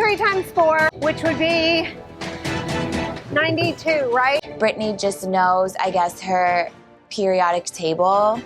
3 times 4, which would be 92, right? Britney just knows, I guess, her periodic table.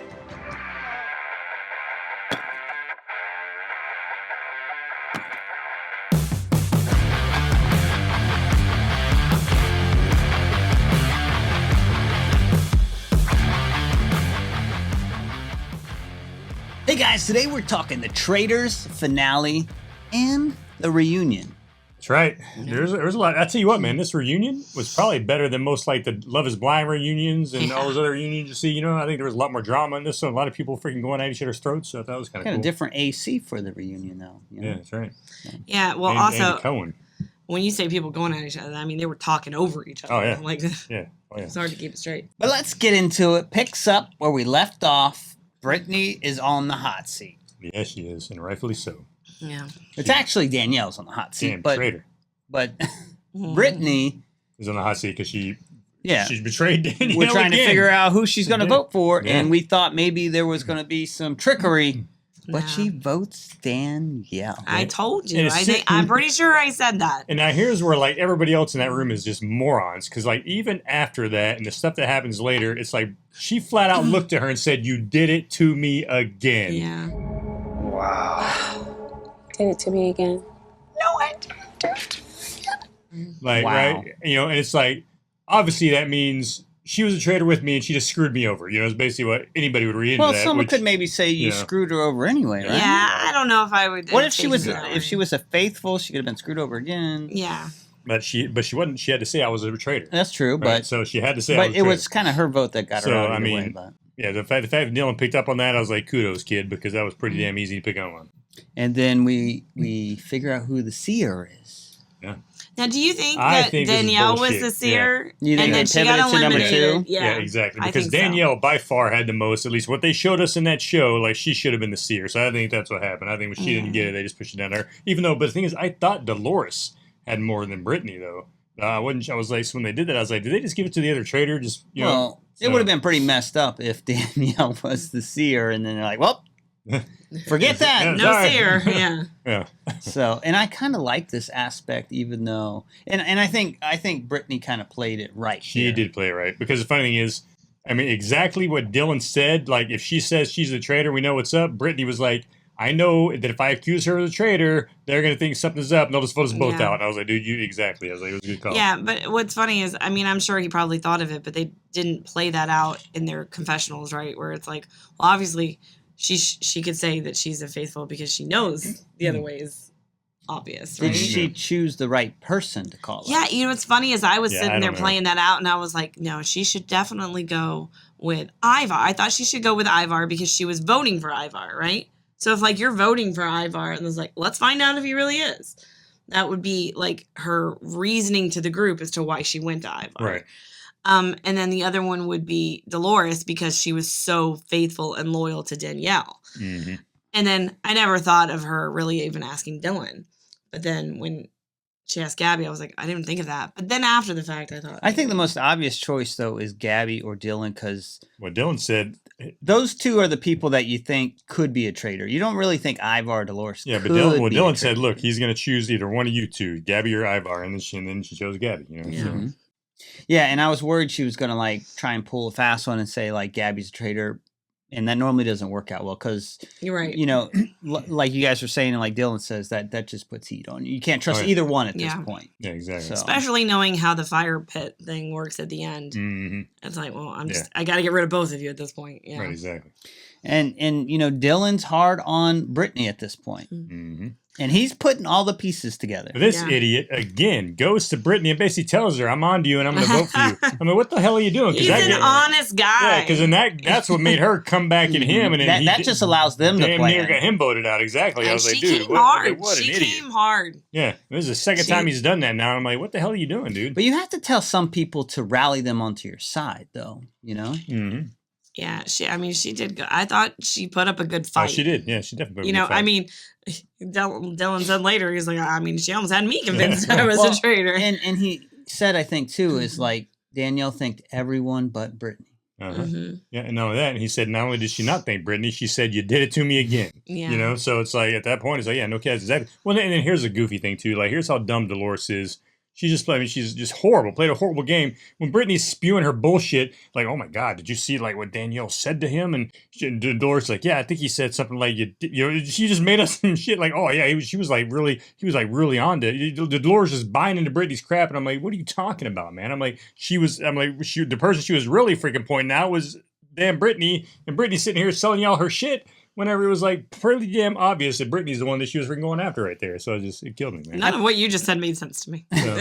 Hey guys, today we're talking the Traitors finale and the reunion. That's right. There's a lot. I tell you what, man, this reunion was probably better than most like the Love Is Blind reunions and all those other reunions you see. You know, I think there was a lot more drama in this one. A lot of people freaking going at each other's throats. So that was kind of cool. A different AC for the reunion, though. You know? Yeah, that's right. Yeah, well, and, also, Andy Cohen. When you say people going at each other, I mean, they were talking over each other. Oh, yeah. Like, yeah. Oh, yeah. It's hard to keep it straight. But let's get into it. Picks up where we left off. Britney is on the hot seat. Yeah, she is, and rightfully so. Yeah. It's actually Danielle's on the hot seat. Damn but traitor. But Britney is on the hot seat because she's betrayed Danielle. We're trying to figure out who she's going to vote for, and we thought maybe there was going to be some trickery. But she votes Danielle. I told you. I'm pretty sure I said that. And now here's where like everybody else in that room is just morons. Because like even after that and the stuff that happens later, it's like she flat out looked at her and said, "You did it to me again." Yeah. Wow. Did it to me again. No, I didn't. Like, right? You know, and it's like, obviously that means she was a traitor with me and she just screwed me over. You know, it's basically what anybody would read into that. Well, someone could maybe say you screwed her over anyway, right? Yeah, I don't know if I would. What if she was a faithful? She could have been screwed over again. Yeah. But she wasn't. She had to say I was a traitor. That's true, but right? So she had to say. But it was kind of her vote that got her out of the way. But. Yeah, the fact that Dylan picked up on that, I was like, kudos, kid, because that was pretty damn easy to pick up on. And then we figure out who the seer is. Yeah. Now, do you think that Danielle was the seer? Yeah. And then she got eliminated? Number 2? Yeah, exactly. Because Danielle, by far, had the most, at least what they showed us in that show, like, she should have been the seer. So I think that's what happened. I think when she didn't get it, they just pushed it down to her. Even though, but the thing is, I thought Dolores had more than Britney, though. I was like, so when they did that, I was like, did they just give it to the other traitor? Just, you know. It would have been pretty messed up if Danielle was the seer, and then they're like, well, forget that. No seer. Yeah. Yeah. So, and I kind of like this aspect, even though, and I think Britney kind of played it right. She did play it right, because the funny thing is, I mean, exactly what Dylan said. Like, if she says she's a traitor, we know what's up. Britney was like, I know that if I accuse her of a traitor, they're going to think something's up, and they'll just vote us both out. And I was like, dude, exactly. I was like, it was a good call. Yeah, but what's funny is, I mean, I'm sure he probably thought of it, but they didn't play that out in their confessionals, right? Where it's like, well, obviously, she could say that she's unfaithful because she knows the other way is obvious, right? Did she choose the right person to call her? Yeah, you know what's funny is I was sitting there playing that out, and I was like, no, she should definitely go with Ivar. I thought she should go with Ivar because she was voting for Ivar, right? So if, like, you're voting for Ivar and it's like, let's find out if he really is. That would be, like, her reasoning to the group as to why she went to Ivar. Right. And then the other one would be Dolores because she was so faithful and loyal to Danielle. Mm-hmm. And then I never thought of her really even asking Dylan. But then when she asked Gabby, I was like, I didn't think of that. But then after the fact, I thought. I think the most obvious choice, though, is Gabby or Dylan because. What Dylan said. Those two are the people that you think could be a traitor. You don't really think Ivar or Dolores Yeah, but could Dylan said, look, he's going to choose either one of you two, Gabby or Ivar, and then she chose Gabby. You know? Yeah. So. Yeah, and I was worried she was going to, like, try and pull a fast one and say, like, Gabby's a traitor. And that normally doesn't work out well because, you're right. You know, like you guys were saying, and like Dylan says, that just puts heat on you. You can't trust either one at this point. Yeah, exactly. So. Especially knowing how the fire pit thing works at the end. Mm-hmm. It's like, well, I got to get rid of both of you at this point. Yeah. Right, exactly. And you know, Dylan's hard on Britney at this point. Mm-hmm. And he's putting all the pieces together. This idiot, again, goes to Britney and basically tells her, I'm on to you and I'm going to vote for you. I mean, what the hell are you doing? He's an honest guy. Yeah, because then that's what made her come back at him. And then that just allows them to play. Damn near got him voted out, exactly. And I was like, she dude, came hard. What an idiot. She came hard. Yeah, this is the second time he's done that now. And I'm like, what the hell are you doing, dude? But you have to tell some people to rally them onto your side, though, you know? Mm-hmm. Yeah, she did good. I thought she put up a good fight. Oh, she did. Yeah, she definitely put up a good fight. I mean, Dylan said later, he's like, I mean, she almost had me convinced I was a traitor. And he said, I think, too, is like, Danielle thanked everyone but Britney. Yeah, and not only that, and he said, not only did she not thank Britney, she said, you did it to me again. Yeah. You know, so it's like, at that point, it's like, yeah, no kids. Exactly. Well, and then here's a goofy thing, too. Like, here's how dumb Dolores is. She just played, I mean, she's just horrible, played a horrible game. When Britney's spewing her bullshit, like, oh my God, did you see, like, what Danielle said to him? And Dolores like, yeah, I think he said something like, you know, she just made us some shit like, oh yeah, he was like really on to Dolores just buying into Britney's crap. And I'm like, what are you talking about, man? I'm like, the person she was really freaking pointing out was damn Britney, and Britney's sitting here selling y'all her shit. Whenever it was like pretty damn obvious that Britney's the one that she was going after right there. So it killed me, man. None of what you just said made sense to me. So.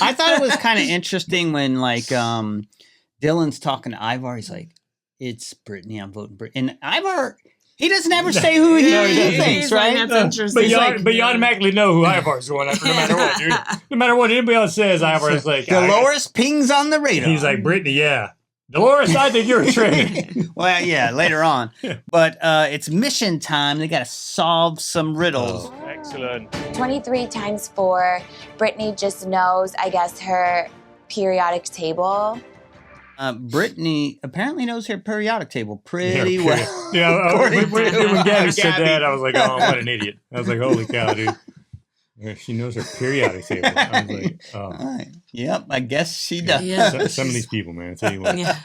I thought it was kind of interesting when like Dylan's talking to Ivar. He's like, it's Britney, I'm voting Britney. And Ivar, he doesn't ever say who he thinks, right? That's interesting. But you automatically know who Ivar's going after no matter what, dude. No matter what anybody else says, Ivar's like... Dolores pings on the radar. He's like, Britney, yeah. Dolores, I think you're a traitor. Well, yeah, later on. But it's mission time. They got to solve some riddles. Oh, excellent. 23 times 4. Britney just knows, I guess, her periodic table. Britney apparently knows her periodic table pretty well. Yeah, when Gabby said that, I was like, oh, what an idiot. I was like, holy cow, dude. She knows her periodic table. I was like, oh. Right. Yep, I guess she does. Yeah. Some of these people, man, I tell you what. Yeah.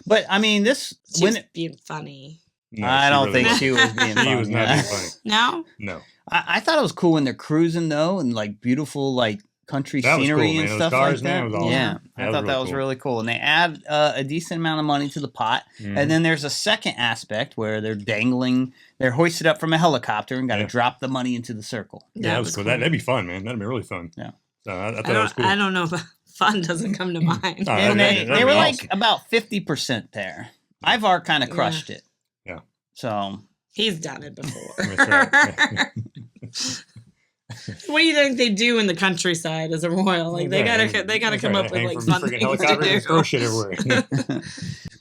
But I mean, She was being funny. No, I don't really think she was being funny. She was not being funny. No? No. I thought it was cool when they're cruising though, and like beautiful like country That was scenery cool, and man. stuff Those cars, like man, that. was awesome. Yeah, I thought that was really cool. And they add a decent amount of money to the pot. And then there's a second aspect where they're dangling, they're hoisted up from a helicopter and got to drop the money into the circle. Yeah, that was cool. That'd be fun, man. That'd be really fun. Yeah. So I thought that was cool. I don't know, but fun doesn't come to mind. No, And they were awesome. like about 50% there. Ivar kind of crushed it. Yeah. So He's done it before. That's right. What do you think they do in the countryside as a royal? Like they gotta come up with like fun things to and throw do. shit everywhere.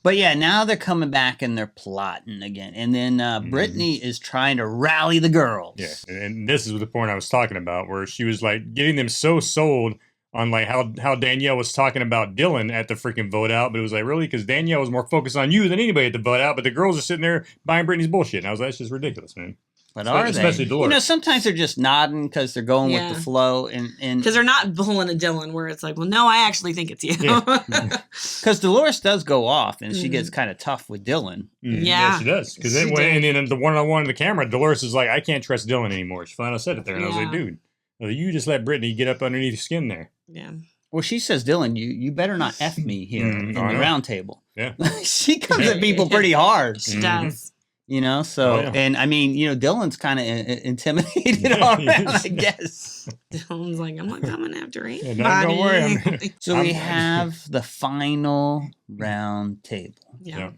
But yeah, now they're coming back and they're plotting again. And then Britney is trying to rally the girls. Yeah, and this is the point I was talking about, where she was like getting them so sold on like how Danielle was talking about Dylan at the freaking vote out, but it was like, really? Because Danielle was more focused on you than anybody at the vote out, but the girls are sitting there buying Britney's bullshit. And I was like, that's just ridiculous, man. But are especially they? Dolores. You know, sometimes they're just nodding because they're going with the flow, and because they're not pulling a Dylan where it's like, well, no, I actually think it's you. Because Dolores does go off, and she gets kind of tough with Dylan. Yeah, she does. Because then in the one-on-one in the camera, Dolores is like, I can't trust Dylan anymore. She finally said it there, and I was like, dude, you just let Britney get up underneath your skin there. Yeah. Well, she says, Dylan, you better not F me here in the round table. Yeah. She comes at people pretty hard. She does. You know, so, and I mean, you know, Dylan's kind of intimidated already, I guess. Dylan's like, I'm not coming after you. Don't worry. So we have the final round table. Yeah.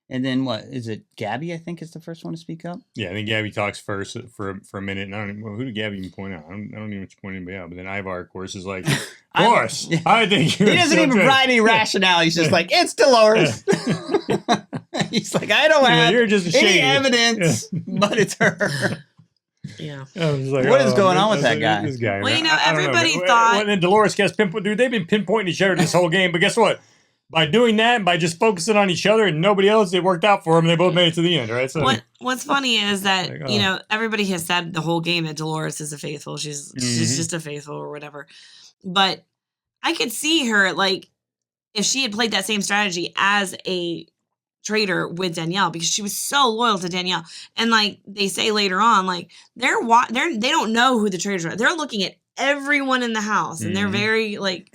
And then what is it? Gabby, I think, is the first one to speak up. Yeah, I think Gabby talks first for a minute. And I don't even, who did Gabby even point out? I don't even point anybody out. But then Ivar, of course, is like, Dolores, I think you're he doesn't even provide any rationale. He's just like, it's Dolores. He's like, I don't have you're just any evidence, but it's her. Yeah. I was like, what is going on with that guy? This guy? Well, man. you know, everybody thought. thought. Well, then Dolores gets pinpoint. Dude, they've been pinpointing each other this whole game. But guess what? By doing that, and by just focusing on each other and nobody else, it worked out for them. They both made it to the end, right? So What's funny is that like, you know, everybody has said the whole game that Dolores is a faithful. She's just a faithful or whatever. But I could see her, like, if she had played that same strategy as a traitor with Danielle, because she was so loyal to Danielle. And like they say later on, like they don't know who the traitors are. They're looking at everyone in the house, and they're very like,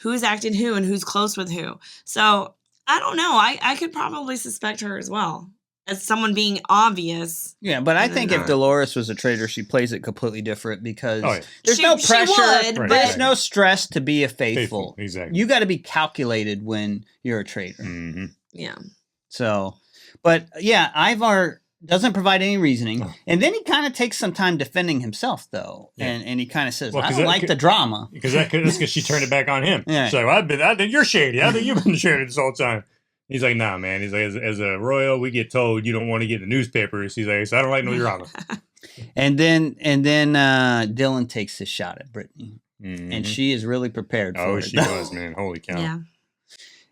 who's acting who and who's close with who. So I don't know. I could probably suspect her as well as someone being obvious. Yeah, but I think if Dolores was a traitor, she plays it completely different because there's She no pressure. would, there's no stress to be a faithful. Exactly. You got to be calculated when you're a traitor. Yeah. So, but yeah, Ivar doesn't provide any reasoning. And then he kind of takes some time defending himself, though. Yeah. And he kind of says, I don't like the drama. Because that's because she turned it back on him. Yeah. She's like, I think you're shady. I think you've been shady this whole time. He's like, nah, man. He's like, as a royal, we get told you don't want to get in the newspapers. He's like, so I don't like no drama. And then Dylan takes his shot at Britney. And she is really prepared for it. Oh, she was, man. Holy cow. Yeah.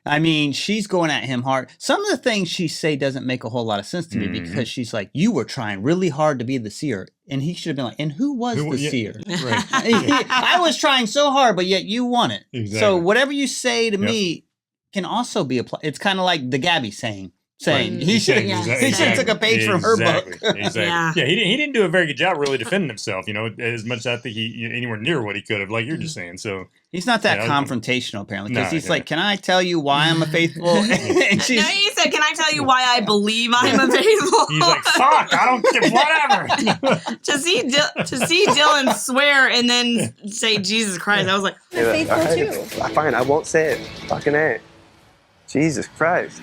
I mean, she's going at him hard. Some of the things she say doesn't make a whole lot of sense to me because she's like, you were trying really hard to be the seer. And he should have been like, and who was the seer? Right. I was trying so hard, but yet you won it. Exactly. So whatever you say to me can also be applied. It's kind of like the Gabby saying he should have took a page from her book. Exactly. Yeah, he didn't do a very good job really defending himself, as much as I think he anywhere near what he could have, like you're just saying. So he's not that confrontational apparently, because he's like, can I tell you why I'm a faithful? And he said, can I tell you why I believe I'm a faithful? He's like, fuck, I don't care, whatever. to see Dylan swear and then say Jesus Christ, I was like, I'm faithful too. Fine, I won't say it. Fucking A. Jesus Christ.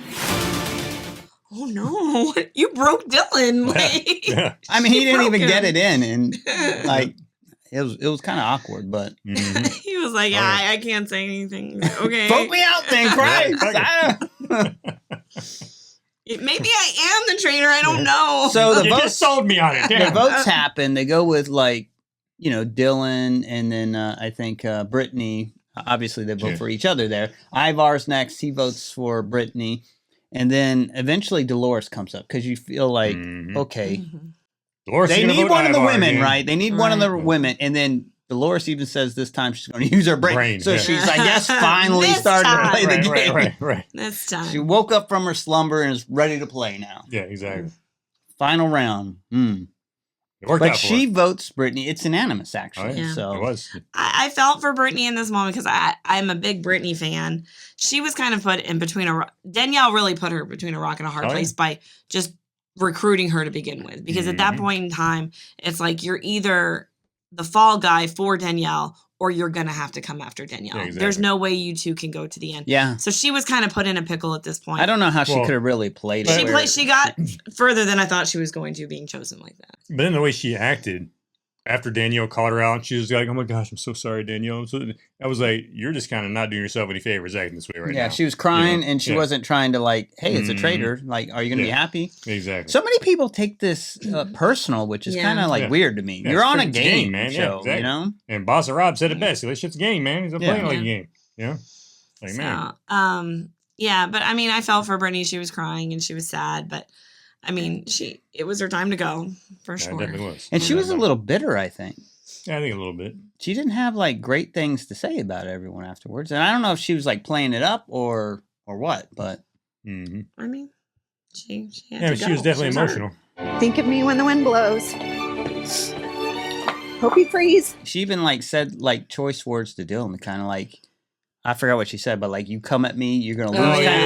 Oh no! You broke Dylan. Like, I mean, he didn't even get it in, and like it was kind of awkward. But he was like, I can't say anything. Okay, vote me out, then, Christ. Maybe I am the traitor. I don't know. So the votes just sold me on it. The votes happen. They go with Dylan, and then I think Britney. Obviously, they vote for each other there. Ivar's next. He votes for Britney. And then eventually Dolores comes up because you feel like, okay, Dolores they need one of the women, again. right? They need one of the women. And then Dolores even says this time she's going to use her brain. So she's, I guess, finally started to play the game. Right. This time. She woke up from her slumber and is ready to play now. Yeah, exactly. Final round. But she votes Britney. It's unanimous, actually. Yeah. So it was. I felt for Britney in this moment because I'm a big Britney fan. She was kind of put in between Danielle really put her between a rock and a hard place by just recruiting her to begin with. Because at that point in time, it's like you're either the fall guy for Danielle or you're going to have to come after Danielle. Yeah, exactly. There's no way you two can go to the end. Yeah. So she was kind of put in a pickle at this point. I don't know how she could have really played it. She got further than I thought she was going to, being chosen like that. But then the way she acted after Danielle called her out, she was like, oh my gosh, I'm so sorry, Danielle. I was like, you're just kind of not doing yourself any favors acting this way right now. Yeah, she was crying and she wasn't trying to like, hey, it's a traitor. Like, are you going to be happy? Exactly. So many people take this personal, which is kind of like weird to me. You're on a game man. show, you know? And Boss Rob said it best. This shit's a game, man. He's not playing like a game. Like, man. Yeah, but I mean, I felt for Britney. She was crying and she was sad, but I mean, it was her time to go, for sure. It definitely was. And she was a little bitter, I think. Yeah, I think a little bit. She didn't have like great things to say about everyone afterwards. And I don't know if she was like playing it up or what, but I mean, she had to she was definitely emotional. Think of me when the wind blows. Hope you freeze. She even like said like choice words to Dylan, kind of like, I forgot what she said, but like, you come at me, you're gonna lose.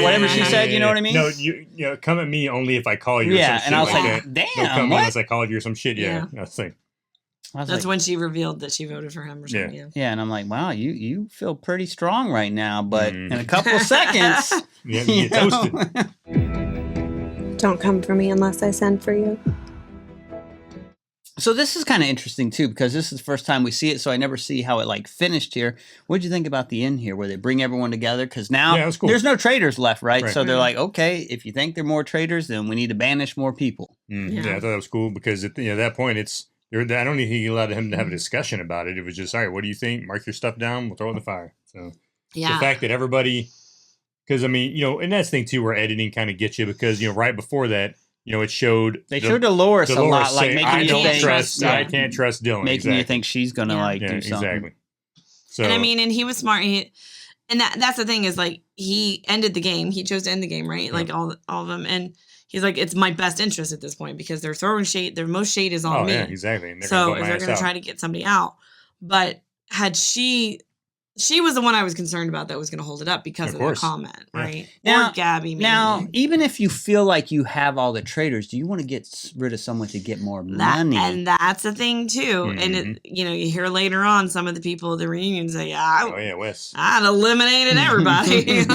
Whatever she said, you know what I mean? No, you come at me only if I call you. Yeah, or some and I was shit like, that. damn, Don't come what? unless I called you or some shit. Yeah, that's like. That's when she revealed that she voted for him or something. Yeah, and I'm like, wow, you feel pretty strong right now, but in a couple seconds, you get toasted. Don't come for me unless I send for you. So this is kind of interesting too, because this is the first time we see it, so I never see how it like finished here. What did you think about the end here, where they bring everyone together? Because now there's no traitors left, right? So they're like, okay, if you think there are more traitors, then we need to banish more people. Yeah, I thought that was cool because at that point, I don't think he allowed him to have a discussion about it. It was just, all right, what do you think? Mark your stuff down. We'll throw it in the fire. So the fact that everybody, because I mean, and that's the thing too, where editing kind of gets you because right before that. It showed... They showed Dolores a lot, like making I you think... I can't trust Dylan. Making you think she's going to, do something. Exactly. So, and I mean, and he was smart. And that's the thing is, like, he ended the game. He chose to end the game, right? Like, all of them. And he's like, it's my best interest at this point because they're throwing shade. Their most shade is on me. Yeah, exactly. And so if they're going to try to get somebody out. But had she was the one I was concerned about that was going to hold it up because of the comment, right? Now, or Gabby, maybe. Now, even if you feel like you have all the traitors, do you want to get rid of someone to get more money? And that's the thing, too. And, you hear later on some of the people at the reunion say, Wes. I'd eliminated everybody.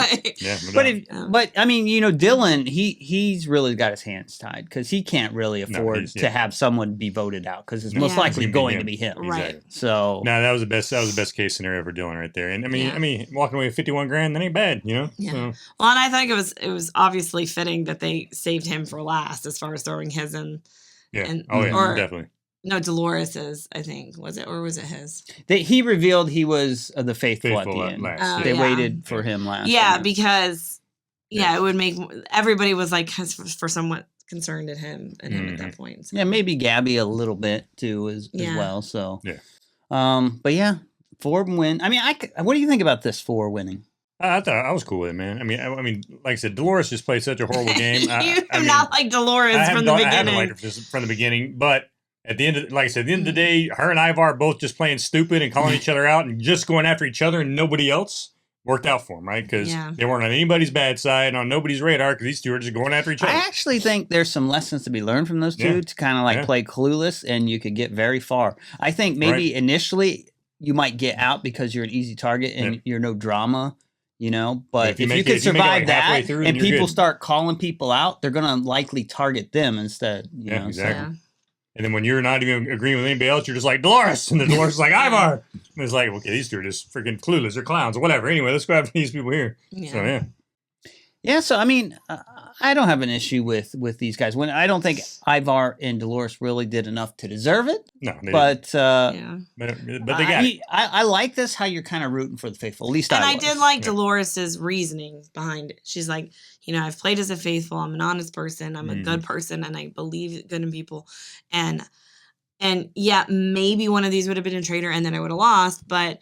But, I mean, Dylan, he's really got his hands tied because he can't really afford to have someone be voted out because it's most likely going to be him. Right. Exactly. So. No, that was the best case scenario for Dylan right there. And I mean, walking away with $51,000, that ain't bad, Yeah. So. Well, and I think it was obviously fitting that they saved him for last as far as throwing his in. Yeah. Definitely. No, Dolores's, I think. Was it, or was it his? He revealed he was the faithful at the end. last. They yeah. waited for him last. Yeah, time. because it would make everybody was like for somewhat concerned at him and him at that point. So. Yeah, maybe Gabby a little bit too as well. So but yeah, 4 win. I mean, what do you think about this 4 winning? I thought I was cool with it, man. I mean, like I said, Dolores just played such a horrible game. You have not liked Dolores from the beginning. I haven't liked her from the beginning, but at the end of, like I said, at the end of the day, her and Ivar both just playing stupid and calling each other out and just going after each other and nobody else worked out for them, right? Because they weren't on anybody's bad side, on nobody's radar, because these two are just going after each other. I actually think there's some lessons to be learned from those two to kind of like play clueless, and you could get very far. I think maybe initially you might get out because you're an easy target and you're no drama. You know, but if you could survive that and people start calling people out, they're going to likely target them instead. You know, exactly. So. And then when you're not even agreeing with anybody else, you're just like, Dolores. And then Dolores is like, Ivar. And it's like, okay, these two are just freaking clueless or clowns or whatever. Anyway, let's go after these people here. Yeah. So, Yeah, so I mean, I don't have an issue with these guys. When I don't think Ivar and Dolores really did enough to deserve it. No, but but they got it. I like this how you're kind of rooting for the faithful. At least I did like Dolores's reasoning behind it. She's like, you know, I've played as a faithful. I'm an honest person. I'm a good person, and I believe good in people. And yeah, maybe one of these would have been a traitor, and then I would have lost, but.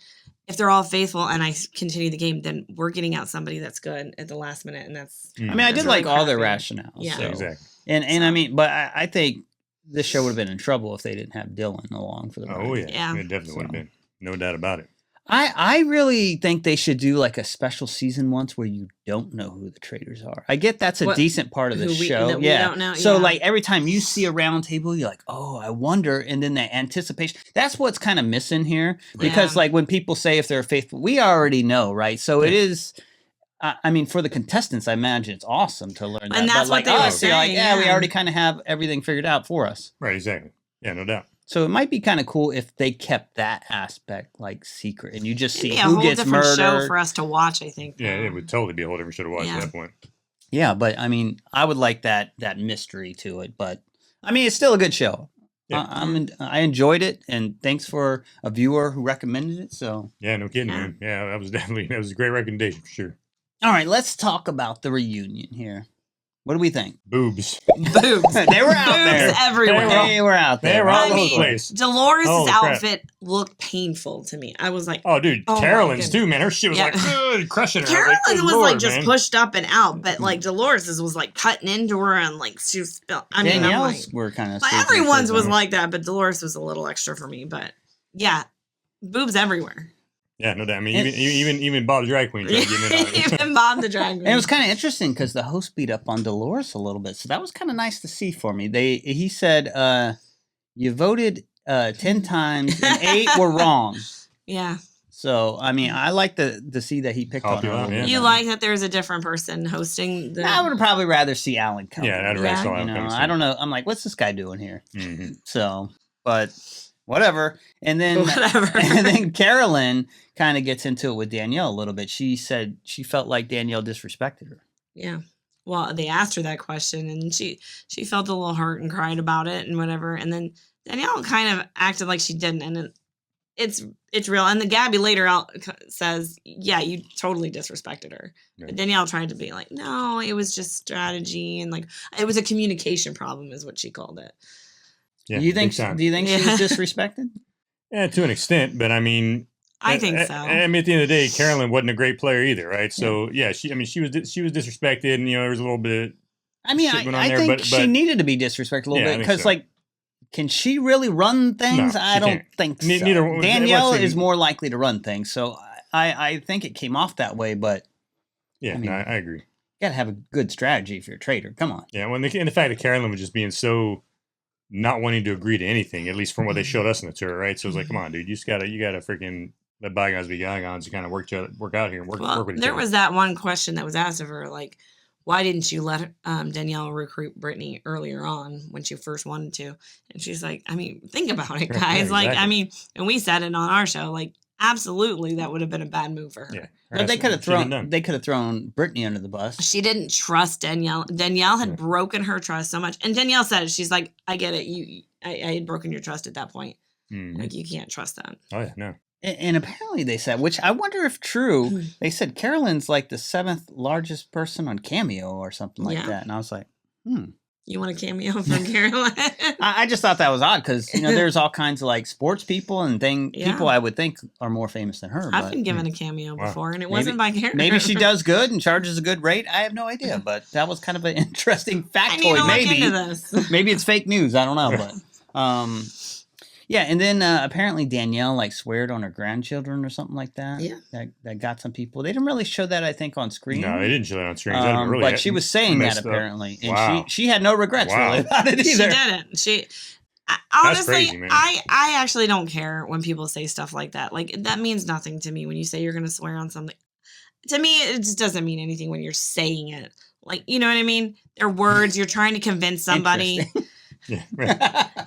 If they're all faithful and I continue the game, then we're getting out somebody that's good at the last minute, and that's. I mean, I did like all their rationales. Yeah, so. Exactly. And I mean, but I think this show would have been in trouble if they didn't have Dylan along for the ride. Oh yeah, it definitely would have been, no doubt about it. I really think they should do like a special season once where you don't know who the traitors are. I get that's a decent part of the show. We don't know. So like every time you see a round table, you're like, oh, I wonder. And then the anticipation, that's what's kind of missing here. Because like when people say if they're faithful, we already know, right? So it is, I mean, for the contestants, I imagine it's awesome to learn that. And that's but what they were saying. Like, we already kind of have everything figured out for us. Right, exactly. Yeah, no doubt. So it might be kind of cool if they kept that aspect like secret, and you just see a who whole gets different murdered. show for us to watch. I think. Yeah, it would totally be a whole different show to watch at that point. Yeah, but I mean, I would like that mystery to it. But I mean, it's still a good show. Yeah. I enjoyed it, and thanks for a viewer who recommended it. So yeah, no kidding, man. Yeah, that was a great recommendation for sure. All right, let's talk about the reunion here. What do we think? Boobs. Boobs. They were out there. Boobs everywhere. They were out there. They were all over the place. Dolores' outfit looked painful to me. I was like, oh, dude, Carolyn's too, man. Her shit was like crushing her. Carolyn was just pushed up and out, but like Dolores's was like cutting into her and like she was. Danielle's were kind of. Everyone's was like that, but Dolores was a little extra for me. But yeah, boobs everywhere. Yeah, no doubt. I mean, even Bob the drag queen tried getting it on. Even Bob the drag queen. And it was kind of interesting because the host beat up on Dolores a little bit, so that was kind of nice to see for me. He said, "You voted 10 times and 8 were wrong." Yeah. So I mean, I like to see that he picked on her. Yeah. You like that there's a different person hosting. I would probably rather see Alan come. Yeah, I'd rather saw Alan come. I don't know. I'm like, what's this guy doing here? Mm-hmm. So, but. Whatever. And then Carolyn kind of gets into it with Danielle a little bit. She said she felt like Danielle disrespected her. Yeah. Well, they asked her that question and she felt a little hurt and cried about it and whatever. And then Danielle kind of acted like she didn't. And it's real. And the Gabby later out says, yeah, you totally disrespected her. Yeah. But Danielle tried to be like, no, it was just strategy. And like, it was a communication problem is what she called it. Yeah, do you think she was disrespected? Yeah, to an extent, but I mean, I think so. I mean, at the end of the day, Carolyn wasn't a great player either, right? So yeah, she was disrespected, and there was a little bit. I mean, I think she needed to be disrespected a little bit because, like, can she really run things? No, I don't think so. Neither Danielle is more likely to run things, so I think it came off that way. But yeah, I agree. You got to have a good strategy if you're a traitor. Come on. Yeah, and the fact that Carolyn was just being so. Not wanting to agree to anything, at least from what they showed us in the tour, right? So it was like, come on, dude, you gotta freaking let bygones be bygones and kind of work out here and work with each other. There was that one question that was asked of her, like, why didn't you let Danielle recruit Britney earlier on when she first wanted to? And she's like, I mean, think about it, guys. Yeah, exactly. Like, I mean, and we said it on our show, like, absolutely, that would have been a bad move for her. Yeah, but they could have thrown Britney under the bus. She didn't trust Danielle. Danielle had broken her trust so much, and Danielle said it. She's like, "I get it. I had broken your trust at that point. Mm. Like, you can't trust that. Oh yeah, no. And apparently they said, which I wonder if true, they said Carolyn's like the 7th largest person on Cameo or something like that. And I was like, You want a cameo from Carolyn? I just thought that was odd because, you know, there's all kinds of like sports people and people I would think are more famous than her. I've been given a cameo before, and it Maybe- wasn't by Carolyn. Maybe she does good and charges a good rate. I have no idea, but that was kind of an interesting I need to factoid. look into this. Maybe it's fake news. I don't know, but yeah. And then apparently Danielle like sweared on her grandchildren or something like that. Yeah, that got some people. They didn't really show that, I think, on screen. No, they didn't show that on screen. That'd be really but she was saying that messed up. apparently, and Wow. she had no regrets really about it either. She didn't. Honestly, crazy, man. I actually don't care when people say stuff like that. Like, that means nothing to me when you say you're going to swear on something. To me, it just doesn't mean anything when you're saying it. Like, you know what I mean? They're words. You're trying to convince somebody. Yeah, right.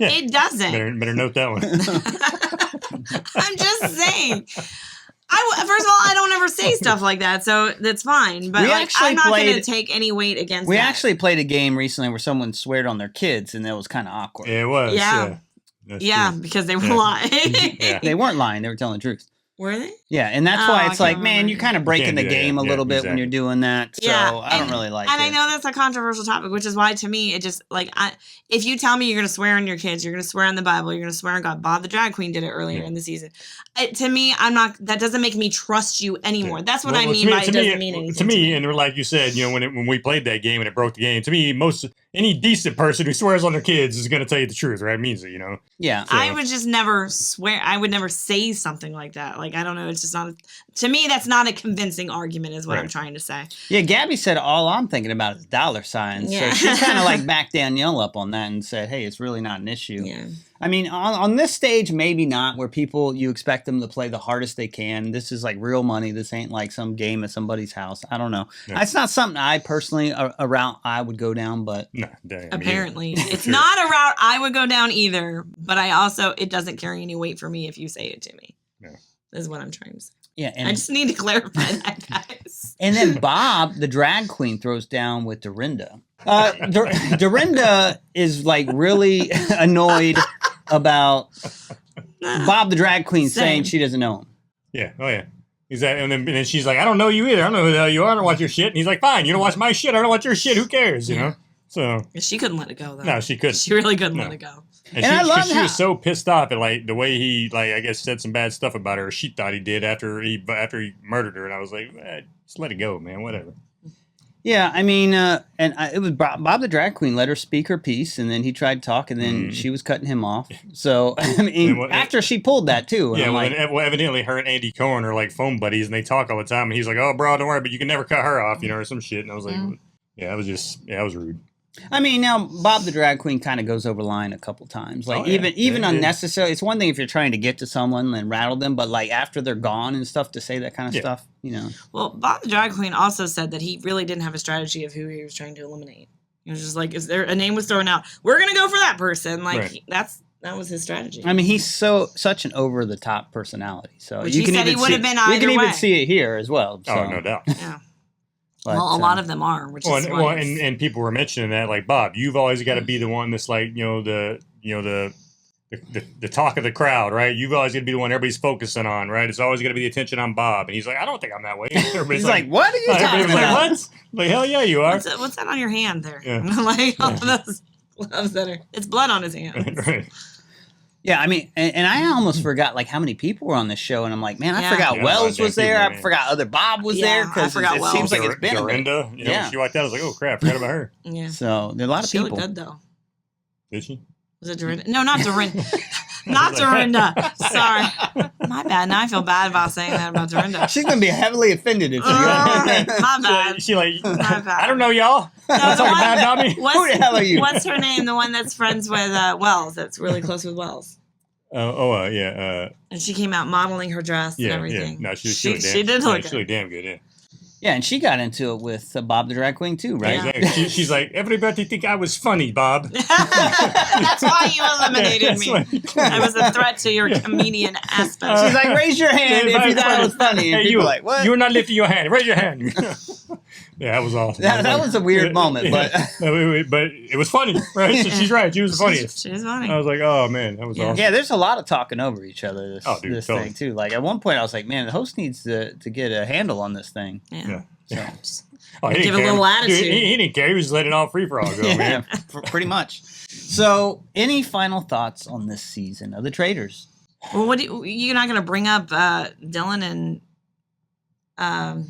It doesn't. Better note that one. I'm just saying. First of all, I don't ever say stuff like that, so that's fine. But I'm not going to take any weight against We that. actually played a game recently where someone sweared on their kids, and that was kind of awkward. Yeah, it was. Yeah. That's Yeah, true. because they were Yeah. lying. Yeah. They weren't lying; they were telling the truth. Were they? Yeah, and that's Oh, why I it's like, can't man, remember. you're kind of breaking can't the do that, game a yeah, little bit when exactly. you're doing that. So I don't really like it. And I know that's a controversial topic, which is why to me it just like if you tell me you're going to swear on your kids, you're going to swear on the Bible, you're going to swear on God. Bob the drag queen did it earlier in the season. To me, I'm not. That doesn't make me trust you anymore. Yeah. That's what Well, I to mean me- by to it me- doesn't mean anything. To me, and like you said, you know, when we played that game and it broke the game, to me, any decent person who swears on their kids is going to tell you the truth, right? It means it, you know. Yeah, I would just never swear. I would never say something like that. Like, I don't know. It's just not. To me, that's not a convincing argument, is what I'm trying to say. yeah. Gabby said all I'm thinking about is dollar signs. Yeah. So she kind of like backed Danielle up on that and said, "Hey, it's really not an issue." Yeah. I mean, on this stage, maybe not, where people, you expect them to play the hardest they can. This is like real money. This ain't like some game at somebody's house. I don't know. Yeah. It's not something I personally, a route I would go down, but No, dang, Apparently, it's not a route I would go down either. But it doesn't carry any weight for me if you say it to me. No. Is what I'm trying to say. yeah. I just need to clarify that, guys. And then Bob, the drag queen, throws down with Dorinda. Dorinda is like really annoyed about Bob, the drag queen, saying she doesn't know him. Yeah. Oh yeah. Exactly. And then she's like, I don't know you either. I don't know who the hell you are. I don't watch your shit. And he's like, fine, you don't watch my shit. I don't watch your shit. Who cares? You know. So She couldn't let it go, though. no, she couldn't. She really couldn't No. let it go. And I love she how- was so pissed off at like the way he I guess said some bad stuff about her. She thought he did after he murdered her, and I was like, just let it go, man. Whatever. Yeah, I mean, it was Bob the drag queen let her speak her piece, and then he tried to talk, and then she was cutting him off. So I mean, after she pulled that too, and Yeah, I'm well, like, evidently her and Andy Cohen are like phone buddies, and they talk all the time. And he's like, "Oh, bro, don't worry, but you can never cut her off," you know, or some shit. And I was like, "Yeah, that was rude." I mean, now Bob the drag queen kind of goes over the line a couple times, like even unnecessary. It's one thing if you're trying to get to someone and rattle them, but like after they're gone and stuff, to say that kind of stuff, you know. Well, Bob the drag queen also said that he really didn't have a strategy of who he was trying to eliminate. He was just like, is there a name was thrown out? We're gonna go for that person. Like that was his strategy. I mean, he's such an over the top personality. So Which you he can said even he would see, have been you either can even way. see it here as well. So. Oh, no doubt. Yeah. But, Well, a lot of them are, which is why it's- and people were mentioning that, like, Bob, you've always got to be the one that's like, the talk of the crowd, right? You've always got to be the one everybody's focusing on, right? It's always got to be the attention on Bob. And he's like, I don't think I'm that way. He's like, what are you talking everybody's about? like, what? Like, hell yeah, you are. what's that on your hand there? Yeah. Like all of those gloves that are, it's blood on his hands. Right. Yeah, I mean, and I almost forgot like how many people were on this show, and I'm like, man, I forgot Yeah, Wells a lot was of there. people, I forgot other Bob was there I because forgot it Wells. seems like it's been a bit. Dorinda, she like that. I was like, oh crap, forgot about her. Yeah. So there are a lot of She people. looked good though. Did she? Was it Dorinda? No, not Dorinda. Not Dorinda. Sorry. My bad. Now I feel bad about saying that about Dorinda. She's gonna be heavily offended if she My bad. She like, My bad. I don't know y'all. No, That's the talking one- bad about me. Who the hell are you? What's her name? The one that's friends with Wells. That's really close with Wells. Yeah. And she came out modeling her dress and Yeah. everything. No, she did look She good. looked damn good. Yeah. Yeah, and she got into it with Bob the drag queen too, right? Yeah. Exactly. She's like, everybody think I was funny, Bob. That's why you eliminated me. I was a threat to your comedian aspect. She's like, raise your hand if you thought it was funny. And Hey, people you, are like, what? You're not lifting your hand. Raise your hand. Yeah, that was awesome. That was a weird moment, but but it was funny, right? So she's right. She was the funniest. She's funny. I was like, oh man, that was awesome. yeah, there's a lot of talking over each other this Totally. thing too. Like at one point, I was like, man, the host needs to get a handle on this thing. Yeah. Oh, he Give didn't a care. little attitude. Dude, he didn't care. He was letting it all free for all go, man. Pretty much. So, any final thoughts on this season of the Traitors? Well, you're not going to bring up Dylan and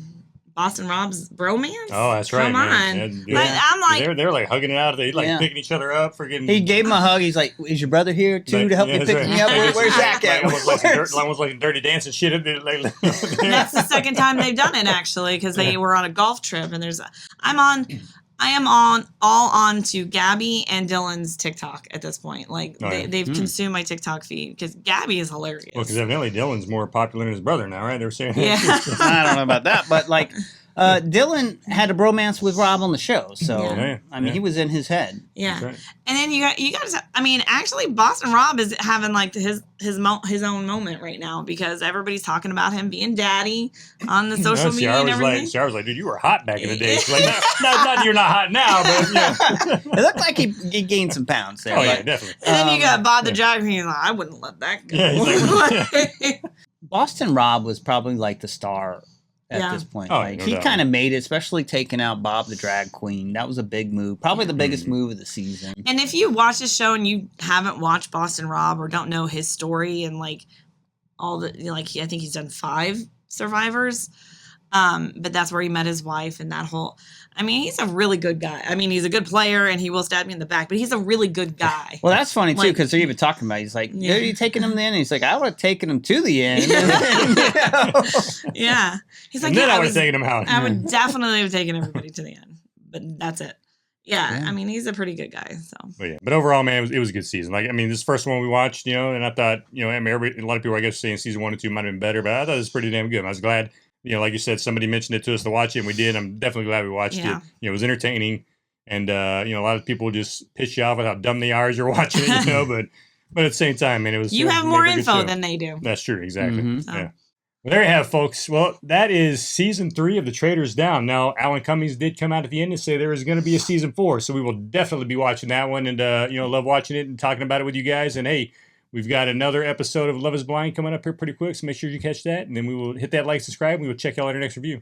Boston Rob's bromance? Oh, that's right, Come man. on. Yeah, Like, I'm like, they're like hugging it out. They like picking each other up for getting. He gave him a hug. He's like, "Is your brother here too to help me pick me up? Where's Zach at?" Almost like dirty dancing shit. that's the second time they've done it actually, because they were on a golf trip, and I am on to Gabby and Dylan's TikTok at this point. Like they've consumed my TikTok feed because Gabby is hilarious. Well, because evidently Dylan's more popular than his brother now, right? They were saying. Yeah. I don't know about that, but like Dylan had a bromance with Rob on the show, so I mean he was in his head. Yeah, right. And then you guys. I mean, actually, Boston Rob is having like his own moment right now because everybody's talking about him being daddy on the social media and everything. Ciara was like, dude, you were hot back in the day. She's like, not that you're not hot now, but yeah. It looked like he gained some pounds there. Oh yeah, definitely. And then you got Bob the Drag Queen. Like, I wouldn't let that go. Yeah, he's Boston Rob was probably like the star at this point. Oh, like no he doubt. kind of made it, especially taking out Bob the Drag Queen. That was a big move, probably the biggest move of the season. And if you watch this show and you haven't watched Boston Rob or don't know his story and like all the I think he's done 5 Survivors, but that's where he met his wife and that whole. I mean, he's a really good guy. I mean, he's a good player and he will stab me in the back, but he's a really good guy. Well, that's funny too because they're even talking about. It. He's like, "Are you taking him then?" And he's like, "I would have taken him to the end." Yeah, he's like, and then yeah, I would have taken him out. I would definitely have taken everybody to the end, but that's it. Yeah, I mean, he's a pretty good guy. So, but overall, man, it was a good season. Like, I mean, this first one we watched, and I thought, I mean, a lot of people, I guess, saying season 1 and 2 might have been better, but I thought it was pretty damn good. I was glad, like you said, somebody mentioned it to us to watch it, and we did. I'm definitely glad we watched it. It was entertaining, and a lot of people just piss you off at how dumb they are as you're watching it, but at the same time, man, it was. You have more info than they do. That's true, exactly. Mm-hmm. Yeah. Well, there you have, folks. Well, that is season 3 of The Traitors Down. Now, Alan Cummings did come out at the end and say there is going to be a season 4, so we will definitely be watching that one and, love watching it and talking about it with you guys. And, hey, we've got another episode of Love is Blind coming up here pretty quick, so make sure you catch that. And then we will hit that like, subscribe, and we will check y'all at our next review.